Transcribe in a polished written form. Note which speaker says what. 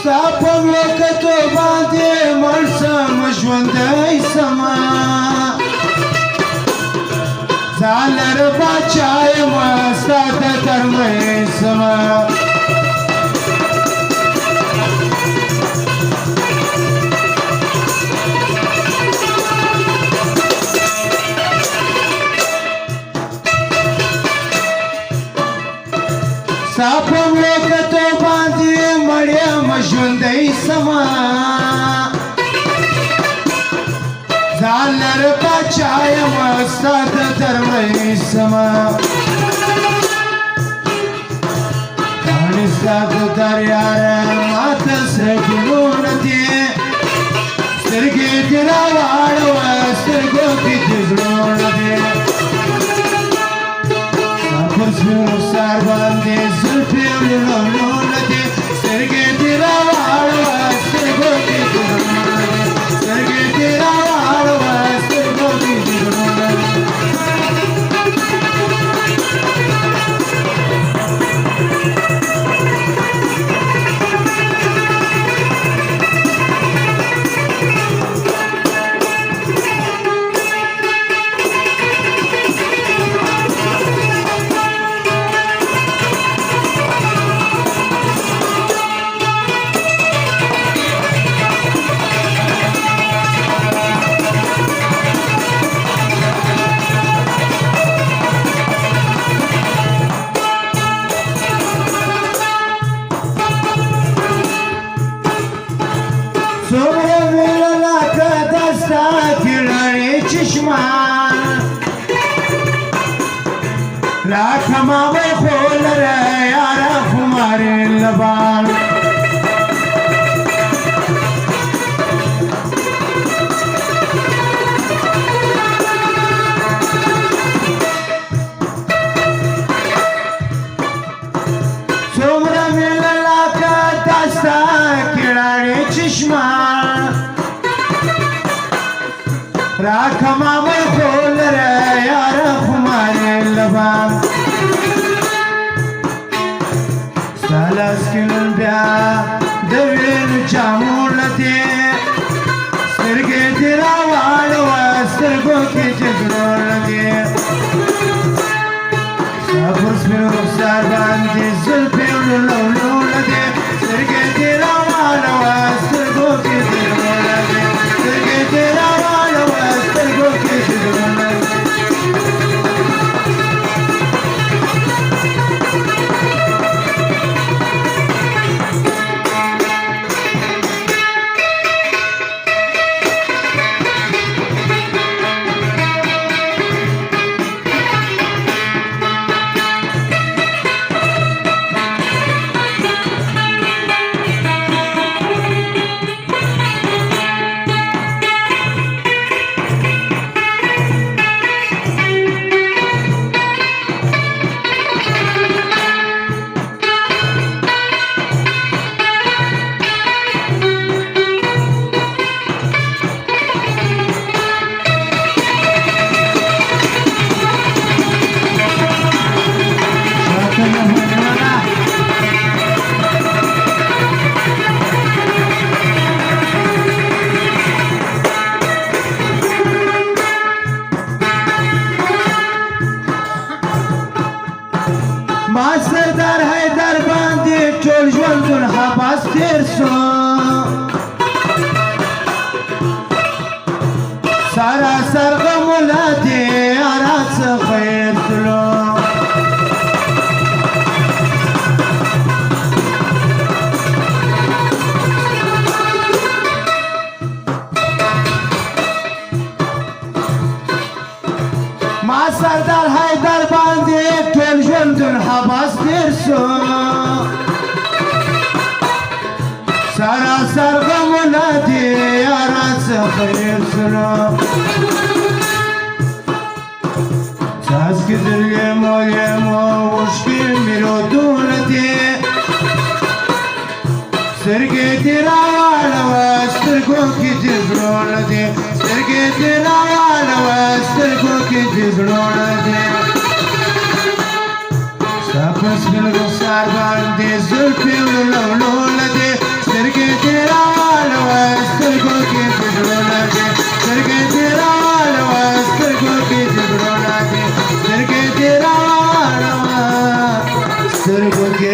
Speaker 1: ستا په وکتو باندې مړ سم ژوندی سمه ځان لره باچا یمه ستا د درمۍ سمه ستا په وکتو باندې مړ یم ژوندی سمه ځان لره باچا یمه ستا د درمۍ سمه کاڼي ستا د دریاره ماته سره ګلونه دي سترګې دې راواړوه سترګو کې دې زړونه دي ستا پر سپین رخسار باندې زلفې وړونه دي سترګې دې راواړوه سترګو کې دې زړونه دي سترګې دې راواړوه سترګو کې دې زړونه دي څومره ویله لکه دسته پیړنې چشمان لکه مامۍ خو لره یاره خمارې لبان څومره ویله لکه دسته پیړنې چشمان راکه مامۍ خو لره یاره خمارې لبان ستا لاس کې نن بیا د وینو جامونه دي سترګې دې راواړوه سترګو کې چې زړونه دي ستا پر سپین رخسار باندې زلفې وړونه دي سترګې دې راواړوه سترګو کې دې زړونه دي سترګې دې راواړوه سترګو کې دې زړونه دي ما سردار حیدر باندې ټول ژوندون حبس تیر سو سراسر غمونه دې یاره څخه یې تلو ما سردار حیدر باندې ټول ژوندون حبس تیر سو سراسر غمونه دې یاره څخه یې تلو څاڅکي در یمو اوښکې مې رودونه دي سترګې دې راواړوه سترګو کې دې زړونه دي سترګې دې راواړوه سترګو کې دې زړونه دي ستا په سپین رخسار باندې زلفې وړونه دي سترګې सुरगुके